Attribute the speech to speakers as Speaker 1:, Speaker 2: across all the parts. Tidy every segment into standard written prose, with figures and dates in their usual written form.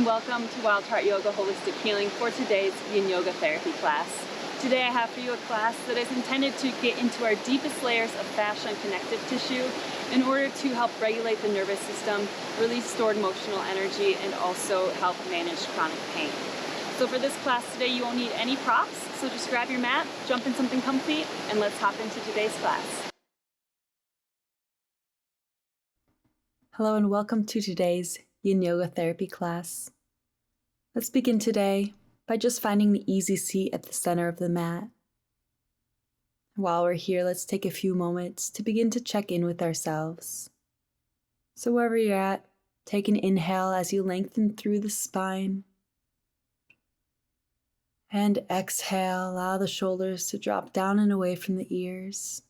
Speaker 1: and welcome to Wild Heart Yoga Holistic Healing for today's Yin Yoga therapy class. Today I have for you a class that is intended to get into our deepest layers of fascia and connective tissue in order to help regulate the nervous system, release stored emotional energy, and also help manage chronic pain. So for this class today, you won't need any props, so just grab your mat, jump in something comfy, and let's hop into today's class.
Speaker 2: Hello and welcome to today's Yin Yoga therapy class. Let's begin today by just finding the easy seat at the center of the mat. While we're here, let's take a few moments to begin to check in with ourselves. So wherever you're at, take an inhale as you lengthen through the spine. And exhale, allow the shoulders to drop down and away from the ears.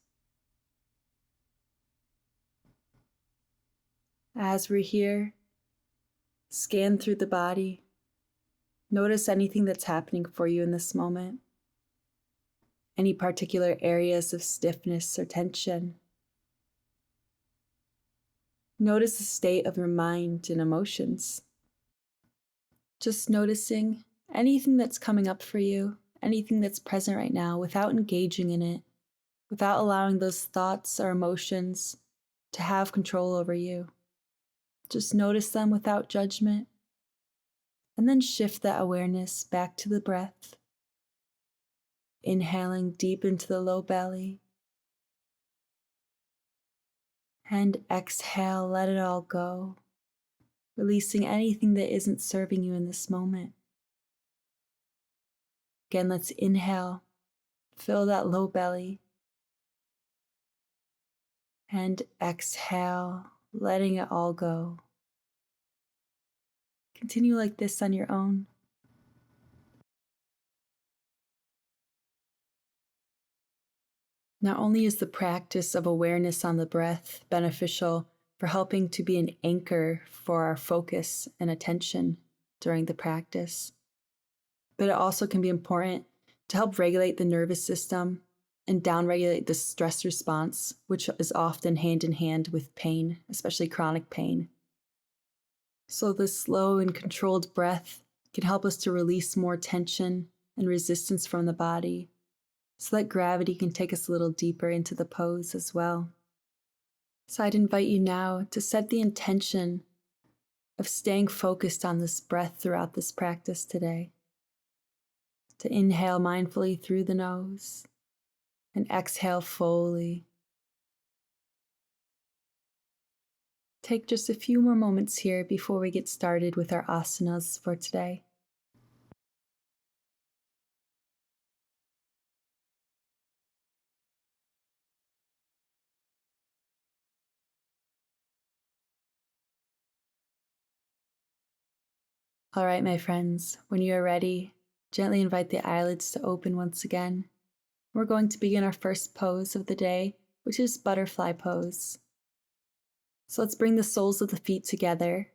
Speaker 2: As we're here, scan through the body. Notice anything that's happening for you in this moment. Any particular areas of stiffness or tension. Notice the state of your mind and emotions. Just noticing anything that's coming up for you, anything that's present right now without engaging in it, without allowing those thoughts or emotions to have control over you. Just notice them without judgment. And then shift that awareness back to the breath. Inhaling deep into the low belly. And exhale, let it all go. Releasing anything that isn't serving you in this moment. Again, let's inhale. Fill that low belly. And exhale, letting it all go. Continue like this on your own. Not only is the practice of awareness on the breath beneficial for helping to be an anchor for our focus and attention during the practice, but it also can be important to help regulate the nervous system and downregulate the stress response, which is often hand in hand with pain, especially chronic pain. So this slow and controlled breath can help us to release more tension and resistance from the body, so that gravity can take us a little deeper into the pose as well. So I'd invite you now to set the intention of staying focused on this breath throughout this practice today. To inhale mindfully through the nose and exhale fully. Take just a few more moments here before we get started with our asanas for today. All right, my friends, when you are ready, gently invite the eyelids to open once again. We're going to begin our first pose of the day, which is butterfly pose. So let's bring the soles of the feet together,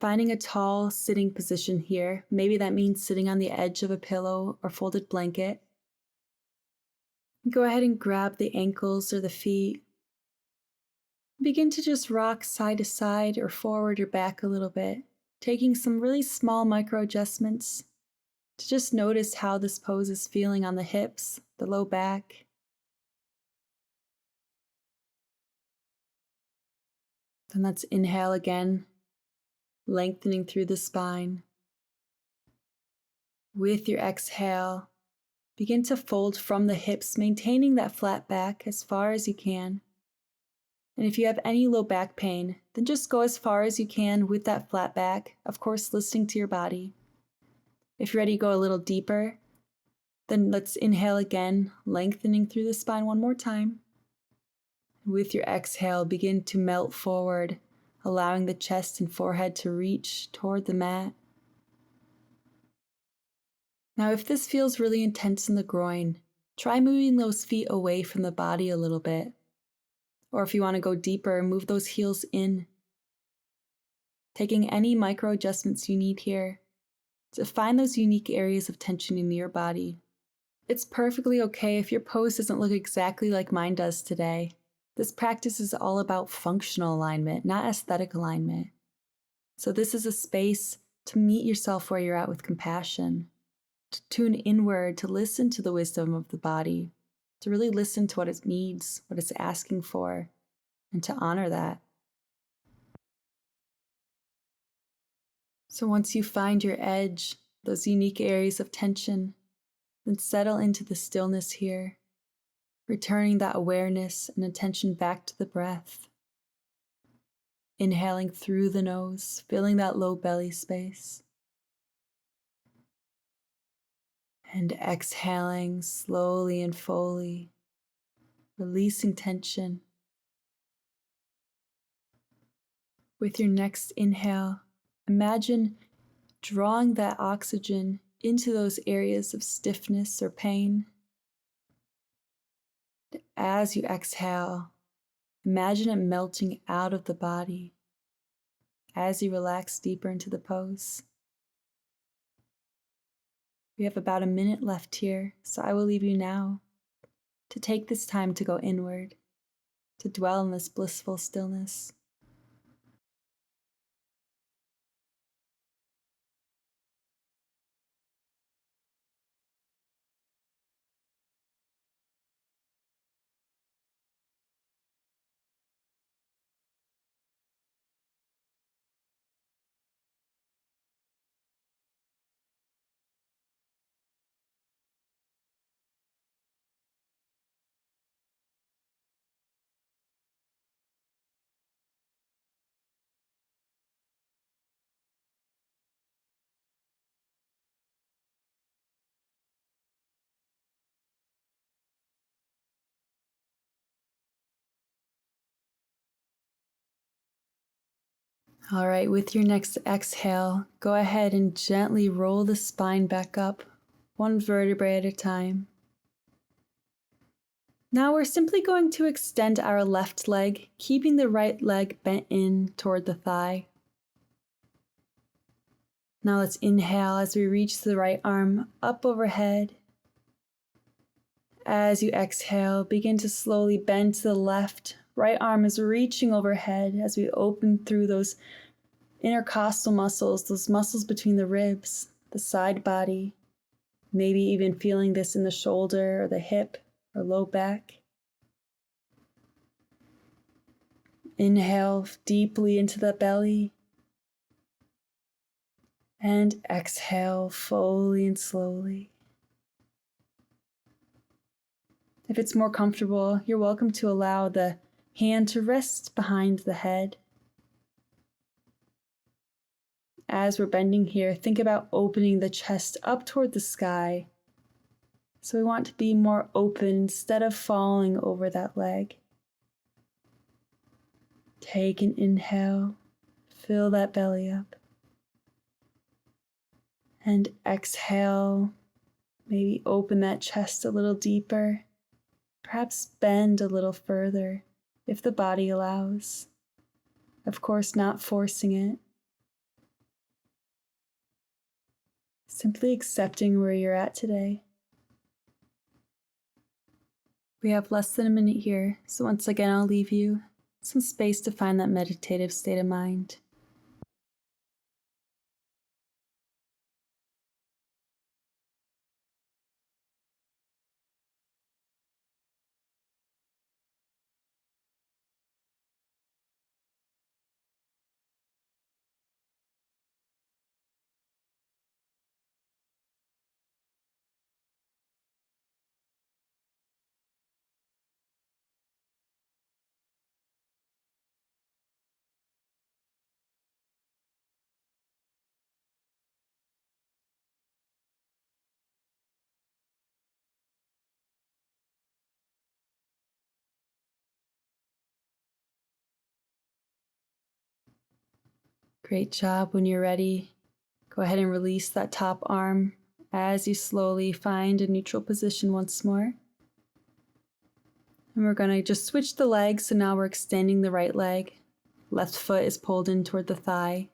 Speaker 2: finding a tall sitting position here. Maybe that means sitting on the edge of a pillow or folded blanket. Go ahead and grab the ankles or the feet. Begin to just rock side to side or forward or back a little bit, taking some really small micro adjustments to just notice how this pose is feeling on the hips, the low back. Then let's inhale again, lengthening through the spine. With your exhale, begin to fold from the hips, maintaining that flat back as far as you can. And if you have any low back pain, then just go as far as you can with that flat back, of course listening to your body. If you're ready to go a little deeper, then let's inhale again, lengthening through the spine one more time. With your exhale, begin to melt forward, allowing the chest and forehead to reach toward the mat. Now, if this feels really intense in the groin, try moving those feet away from the body a little bit. Or if you want to go deeper, move those heels in. Taking any micro adjustments you need here to find those unique areas of tension in your body. It's perfectly okay if your pose doesn't look exactly like mine does today. This practice is all about functional alignment, not aesthetic alignment. So this is a space to meet yourself where you're at with compassion, to tune inward, to listen to the wisdom of the body, to really listen to what it needs, what it's asking for, and to honor that. So once you find your edge, those unique areas of tension, then settle into the stillness here, returning that awareness and attention back to the breath. Inhaling through the nose, filling that low belly space. And exhaling slowly and fully, releasing tension. With your next inhale, imagine drawing that oxygen into those areas of stiffness or pain. As you exhale, imagine it melting out of the body as you relax deeper into the pose. We have about a minute left here, so I will leave you now to take this time to go inward, to dwell in this blissful stillness. All right, with your next exhale, go ahead and gently roll the spine back up, one vertebrae at a time. Now we're simply going to extend our left leg, keeping the right leg bent in toward the thigh. Now let's inhale as we reach the right arm up overhead. As you exhale, begin to slowly bend to the left. Right arm is reaching overhead as we open through those intercostal muscles, those muscles between the ribs, the side body, maybe even feeling this in the shoulder or the hip or low back. Inhale deeply into the belly and exhale fully and slowly. If it's more comfortable, you're welcome to allow the hand to rest behind the head. As we're bending here, think about opening the chest up toward the sky. So we want to be more open instead of falling over that leg. Take an inhale, fill that belly up. And exhale, maybe open that chest a little deeper. Perhaps bend a little further if the body allows. Of course, not forcing it. Simply accepting where you're at today. We have less than a minute here, so once again I'll leave you some space to find that meditative state of mind. Great job. When you're ready, go ahead and release that top arm as you slowly find a neutral position once more. And we're going to just switch the legs, so now we're extending the right leg. Left foot is pulled in toward the thigh.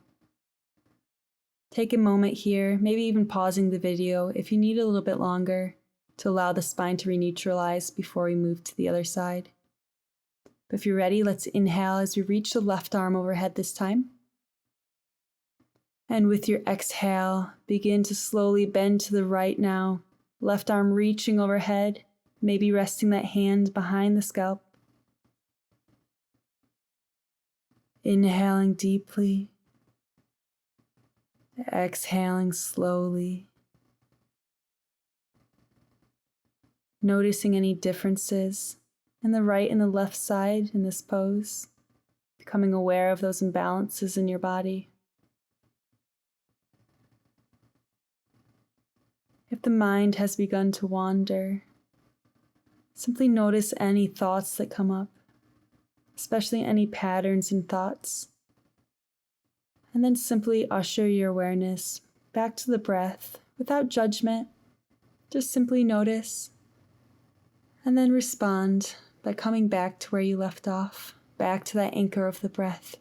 Speaker 2: Take a moment here, maybe even pausing the video if you need a little bit longer to allow the spine to re-neutralize before we move to the other side. But if you're ready, let's inhale as we reach the left arm overhead this time. And with your exhale, begin to slowly bend to the right now. Left arm reaching overhead, maybe resting that hand behind the scalp. Inhaling deeply, exhaling slowly. Noticing any differences in the right and the left side in this pose. Becoming aware of those imbalances in your body. If the mind has begun to wander, simply notice any thoughts that come up, especially any patterns in thoughts. And then simply usher your awareness back to the breath without judgment. Just simply notice and then respond by coming back to where you left off, back to that anchor of the breath.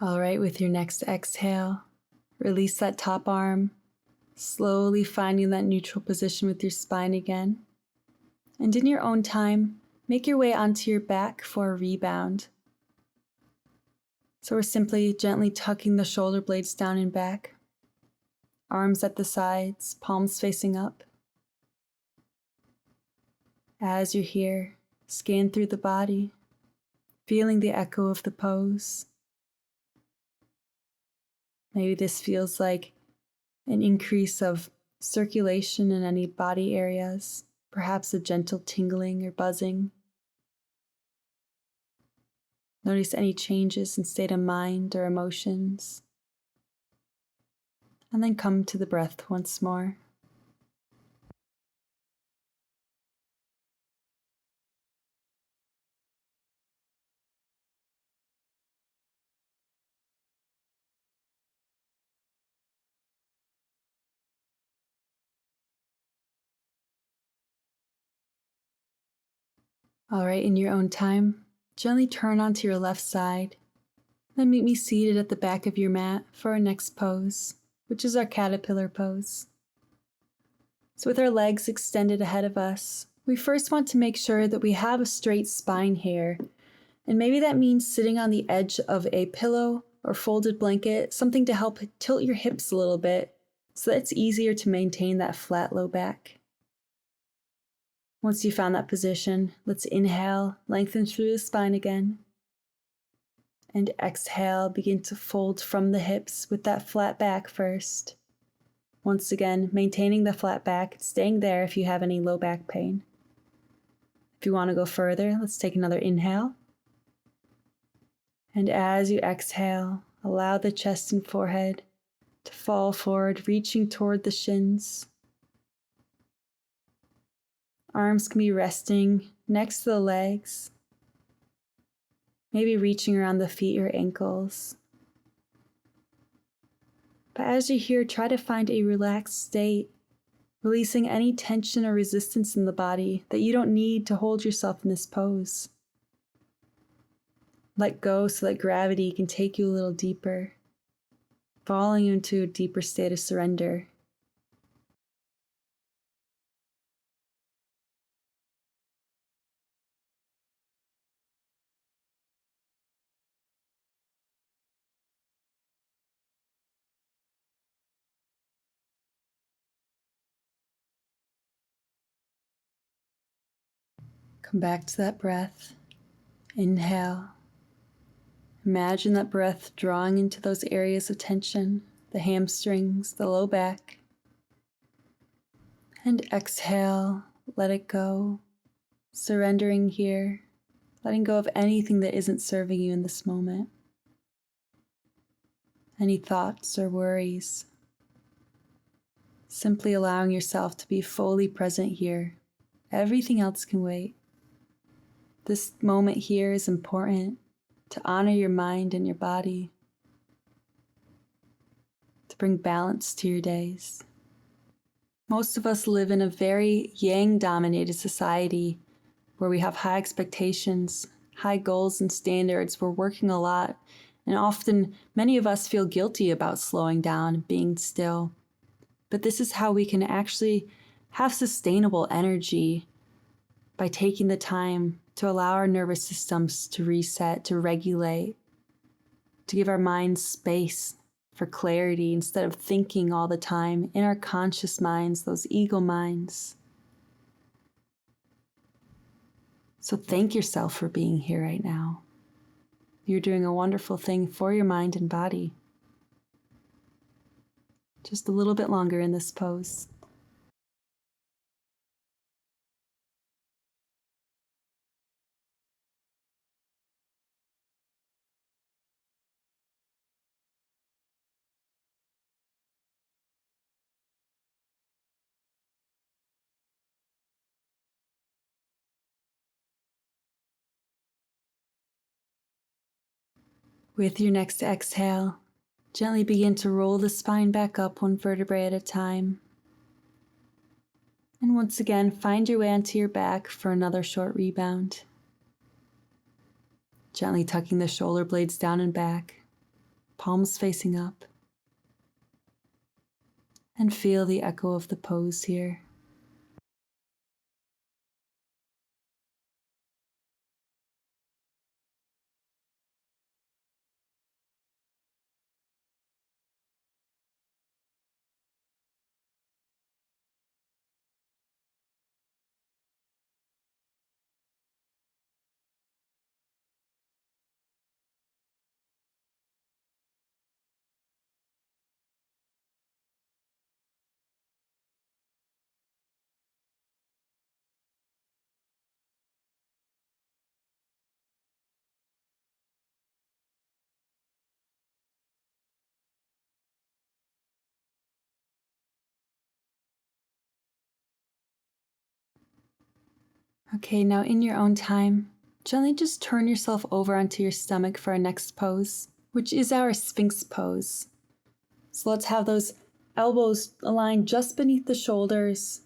Speaker 2: All right, with your next exhale, release that top arm, slowly finding that neutral position with your spine again. And in your own time, make your way onto your back for a rebound. So we're simply gently tucking the shoulder blades down and back, arms at the sides, palms facing up. As you're here, scan through the body, feeling the echo of the pose. Maybe this feels like an increase of circulation in any body areas, perhaps a gentle tingling or buzzing. Notice any changes in state of mind or emotions. And then come to the breath once more. All right, in your own time, gently turn onto your left side. Then meet me seated at the back of your mat for our next pose, which is our caterpillar pose. So with our legs extended ahead of us, we first want to make sure that we have a straight spine here. And maybe that means sitting on the edge of a pillow or folded blanket, something to help tilt your hips a little bit so that it's easier to maintain that flat low back. Once you found that position, let's inhale, lengthen through the spine again. And exhale, begin to fold from the hips with that flat back first. Once again, maintaining the flat back, staying there if you have any low back pain. If you want to go further, let's take another inhale. And as you exhale, allow the chest and forehead to fall forward, reaching toward the shins. Arms can be resting next to the legs, maybe reaching around the feet or ankles. But as you're here, try to find a relaxed state, releasing any tension or resistance in the body that you don't need to hold yourself in this pose. Let go so that gravity can take you a little deeper, falling you into a deeper state of surrender. Come back to that breath. Inhale. Imagine that breath drawing into those areas of tension, the hamstrings, the low back. And exhale, let it go, surrendering here, letting go of anything that isn't serving you in this moment. Any thoughts or worries. Simply allowing yourself to be fully present here. Everything else can wait. This moment here is important to honor your mind and your body, to bring balance to your days. Most of us live in a very yang-dominated society where we have high expectations, high goals and standards. We're working a lot, and often many of us feel guilty about slowing down and being still. But this is how we can actually have sustainable energy, by taking the time to allow our nervous systems to reset, to regulate, to give our minds space for clarity instead of thinking all the time in our conscious minds, those ego minds. So thank yourself for being here right now. You're doing a wonderful thing for your mind and body. Just a little bit longer in this pose. With your next exhale, gently begin to roll the spine back up one vertebrae at a time. And once again, find your way onto your back for another short rebound. Gently tucking the shoulder blades down and back, palms facing up. And feel the echo of the pose here. Okay, now in your own time, gently just turn yourself over onto your stomach for our next pose, which is our Sphinx pose. So let's have those elbows aligned just beneath the shoulders.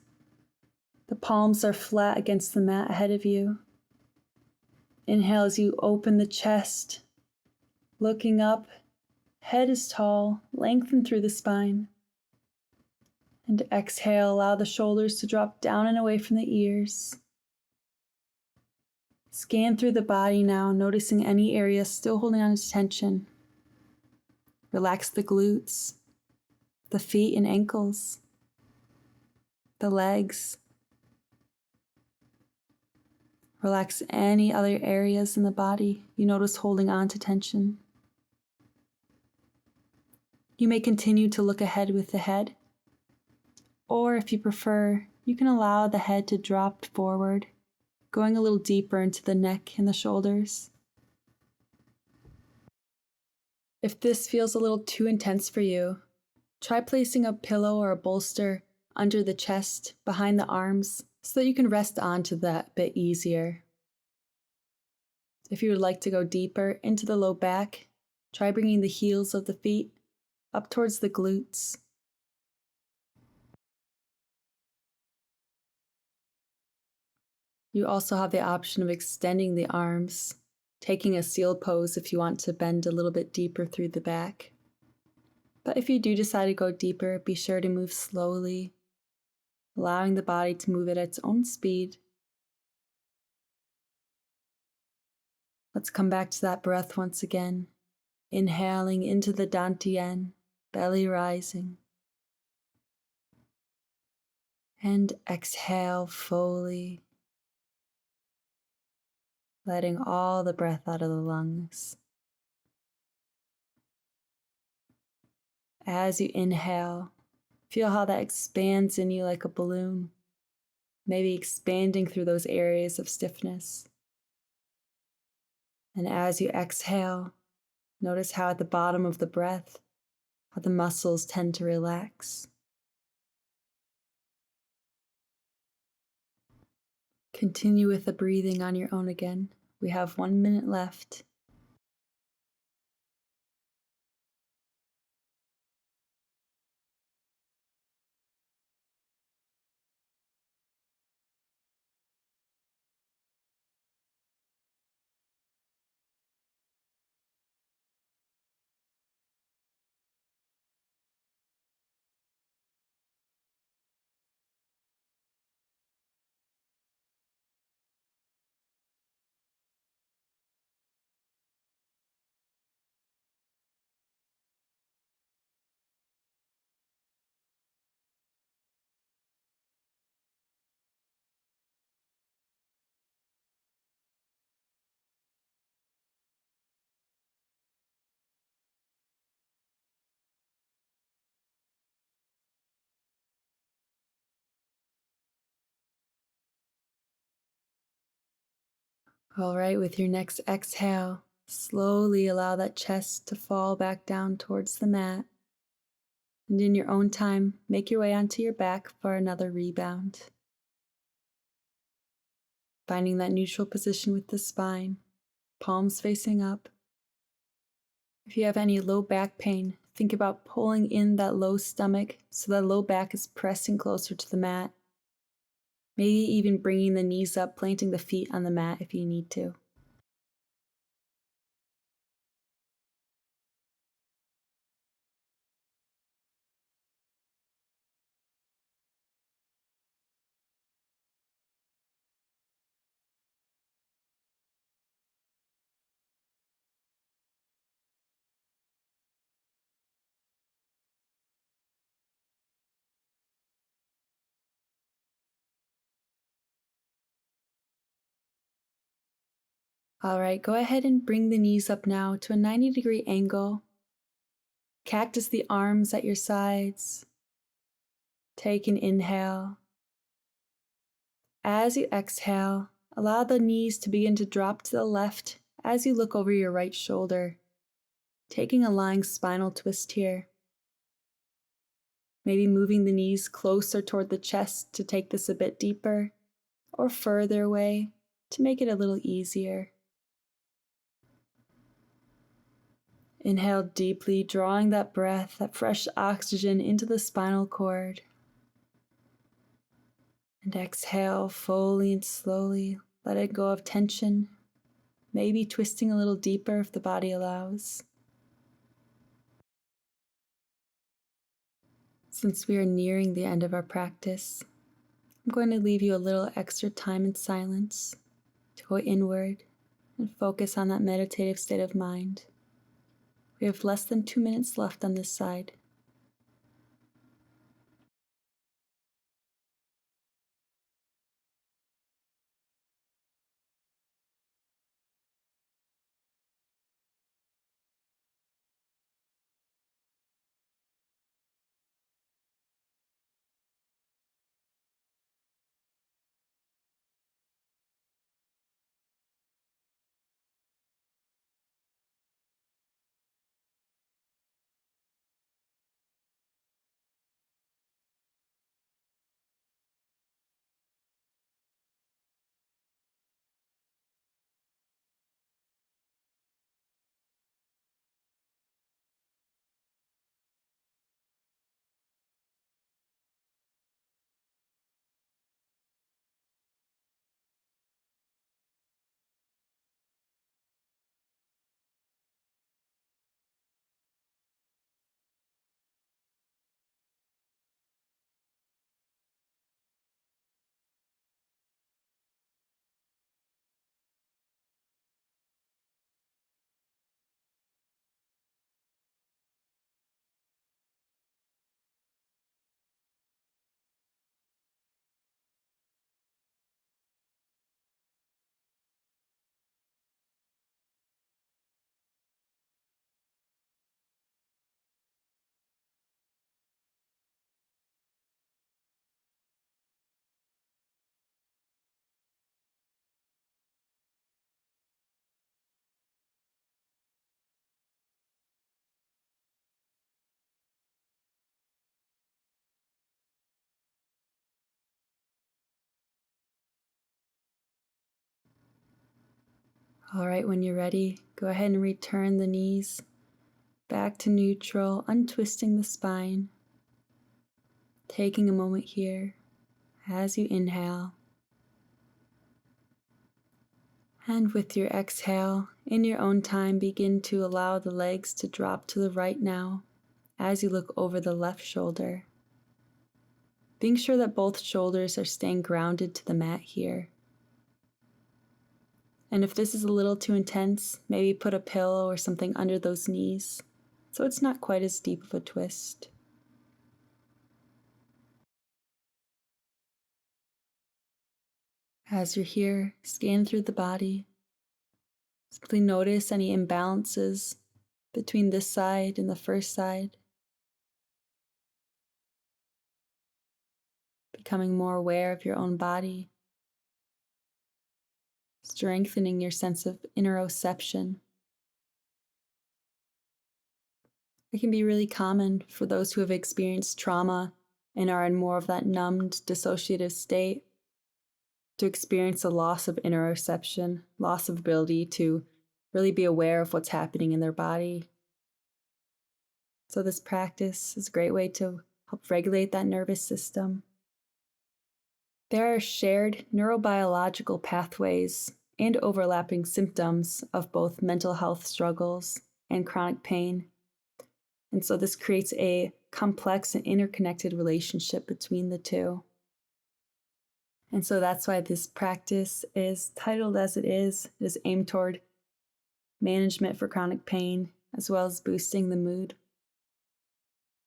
Speaker 2: The palms are flat against the mat ahead of you. Inhale as you open the chest, looking up, head is tall, lengthen through the spine. And exhale, allow the shoulders to drop down and away from the ears. Scan through the body now, noticing any area still holding on to tension. Relax the glutes, the feet and ankles, the legs. Relax any other areas in the body you notice holding on to tension. You may continue to look ahead with the head, or if you prefer, you can allow the head to drop forward, going a little deeper into the neck and the shoulders. If this feels a little too intense for you, try placing a pillow or a bolster under the chest, behind the arms, so that you can rest onto that a bit easier. If you would like to go deeper into the low back, try bringing the heels of the feet up towards the glutes. You also have the option of extending the arms, taking a seal pose if you want to bend a little bit deeper through the back. But if you do decide to go deeper, be sure to move slowly, allowing the body to move at its own speed. Let's come back to that breath once again, inhaling into the dantian, belly rising. And exhale fully, letting all the breath out of the lungs. As you inhale, feel how that expands in you like a balloon, maybe expanding through those areas of stiffness. And as you exhale, notice how at the bottom of the breath, how the muscles tend to relax. Continue with the breathing on your own again. We have 1 minute left. All right, with your next exhale, slowly allow that chest to fall back down towards the mat. And in your own time, make your way onto your back for another rebound. Finding that neutral position with the spine, palms facing up. If you have any low back pain, think about pulling in that low stomach so that low back is pressing closer to the mat. Maybe even bringing the knees up, planting the feet on the mat if you need to. All right, go ahead and bring the knees up now to a 90-degree angle. Cactus the arms at your sides. Take an inhale. As you exhale, allow the knees to begin to drop to the left as you look over your right shoulder, taking a lying spinal twist here. Maybe moving the knees closer toward the chest to take this a bit deeper, or further away to make it a little easier. Inhale deeply, drawing that breath, that fresh oxygen into the spinal cord. And exhale fully and slowly, letting go of tension, maybe twisting a little deeper if the body allows. Since we are nearing the end of our practice, I'm going to leave you a little extra time in silence to go inward and focus on that meditative state of mind. We have less than 2 minutes left on this side. All right, when you're ready, go ahead and return the knees back to neutral, untwisting the spine. Taking a moment here as you inhale. And with your exhale, in your own time, begin to allow the legs to drop to the right now as you look over the left shoulder. Being sure that both shoulders are staying grounded to the mat here. And if this is a little too intense, maybe put a pillow or something under those knees so it's not quite as deep of a twist. As you're here, scan through the body. Simply notice any imbalances between this side and the first side. Becoming more aware of your own body. Strengthening your sense of interoception. It can be really common for those who have experienced trauma and are in more of that numbed, dissociative state to experience a loss of interoception, loss of ability to really be aware of what's happening in their body. So this practice is a great way to help regulate that nervous system. There are shared neurobiological pathways and overlapping symptoms of both mental health struggles and chronic pain. And so this creates a complex and interconnected relationship between the two. And so that's why this practice is titled as it is. It is aimed toward management for chronic pain, as well as boosting the mood.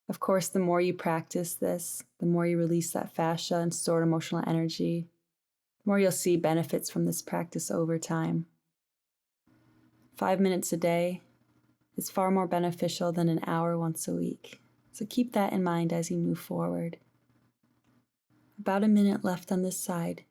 Speaker 2: Of course, the more you practice this, the more you release that fascia and stored emotional energy, the more you'll see benefits from this practice over time. 5 minutes a day is far more beneficial than an hour once a week. So keep that in mind as you move forward. About a minute left on this side.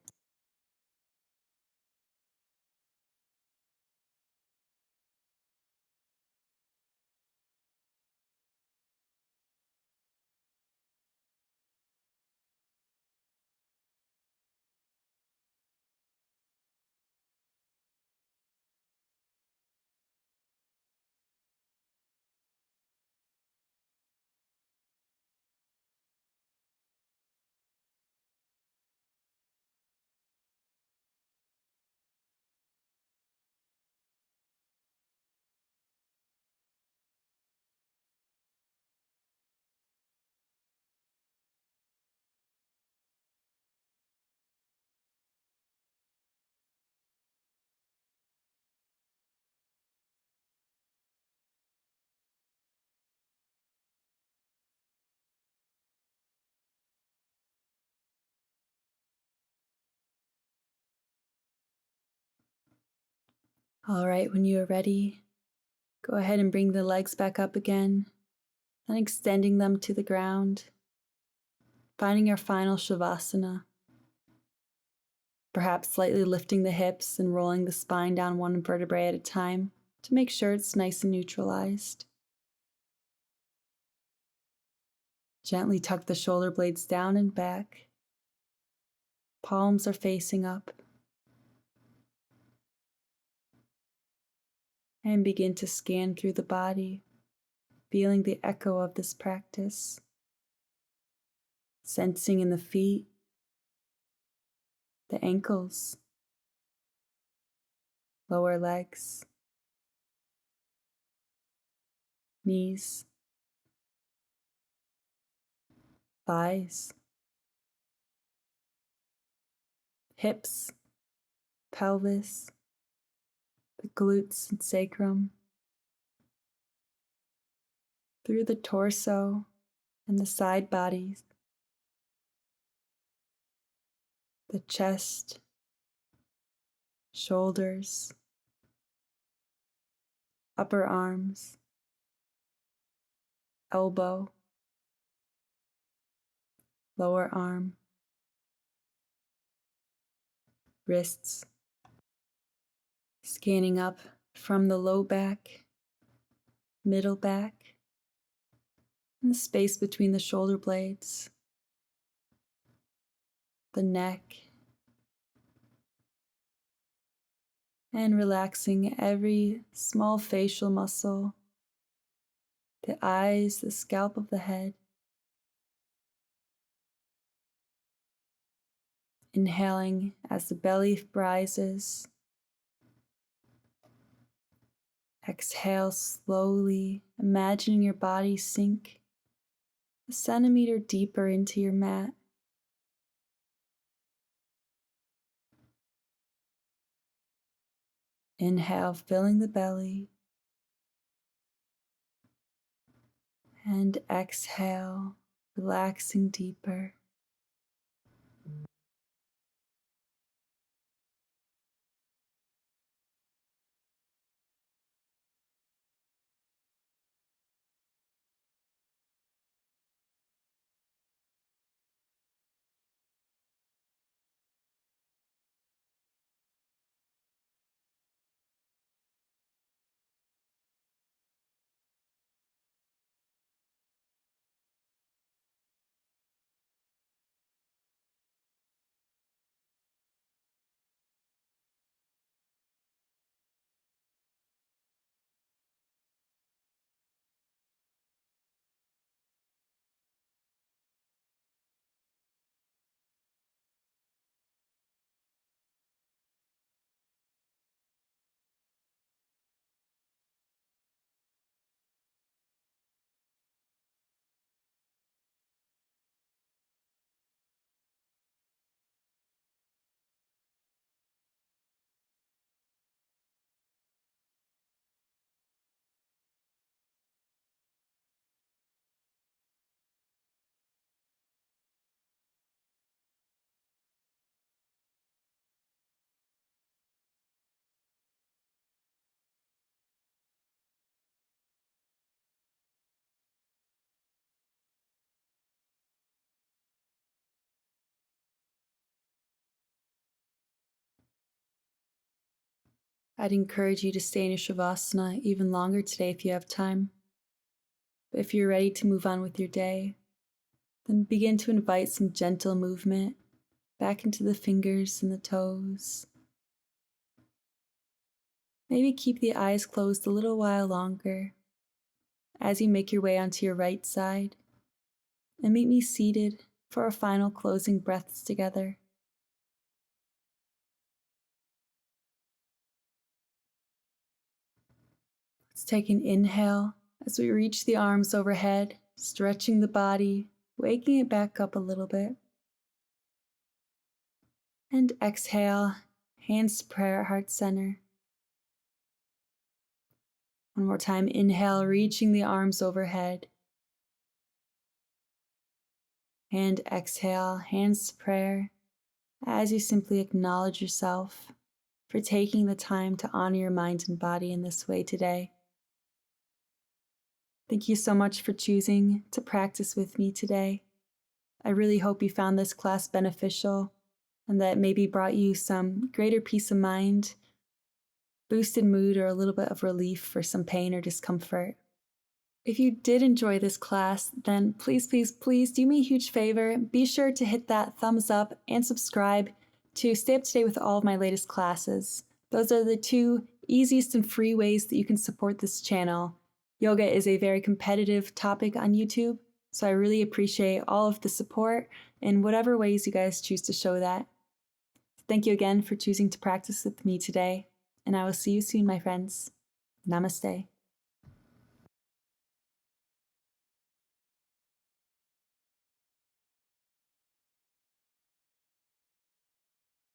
Speaker 2: All right, when you are ready, go ahead and bring the legs back up again, then extending them to the ground, finding our final Savasana. Perhaps slightly lifting the hips and rolling the spine down one vertebrae at a time to make sure it's nice and neutralized. Gently tuck the shoulder blades down and back. Palms are facing up. And begin to scan through the body, feeling the echo of this practice. Sensing in the feet, the ankles, lower legs, knees, thighs, hips, pelvis, the glutes and sacrum, through the torso and the side bodies, the chest, shoulders, upper arms, elbow, lower arm, wrists, scanning up from the low back, middle back, and the space between the shoulder blades, the neck, and relaxing every small facial muscle, the eyes, the scalp of the head. Inhaling as the belly rises. Exhale slowly, imagining your body sink a centimeter deeper into your mat. Inhale, filling the belly. And exhale, relaxing deeper. I'd encourage you to stay in your Shavasana even longer today if you have time. But if you're ready to move on with your day, then begin to invite some gentle movement back into the fingers and the toes. Maybe keep the eyes closed a little while longer as you make your way onto your right side, and meet me seated for our final closing breaths together. Let's take an inhale as we reach the arms overhead, stretching the body, waking it back up a little bit. And exhale, hands to prayer at heart center. One more time, inhale, reaching the arms overhead. And exhale, hands to prayer, as you simply acknowledge yourself for taking the time to honor your mind and body in this way today. Thank you so much for choosing to practice with me today. I really hope you found this class beneficial and that maybe brought you some greater peace of mind, boosted mood, or a little bit of relief for some pain or discomfort. If you did enjoy this class, then please do me a huge favor. Be sure to hit that thumbs up and subscribe to stay up to date with all of my latest classes. Those are the two easiest and free ways that you can support this channel. Yoga is a very competitive topic on YouTube, so I really appreciate all of the support in whatever ways you guys choose to show that. Thank you again for choosing to practice with me today, and I will see you soon, my friends. Namaste.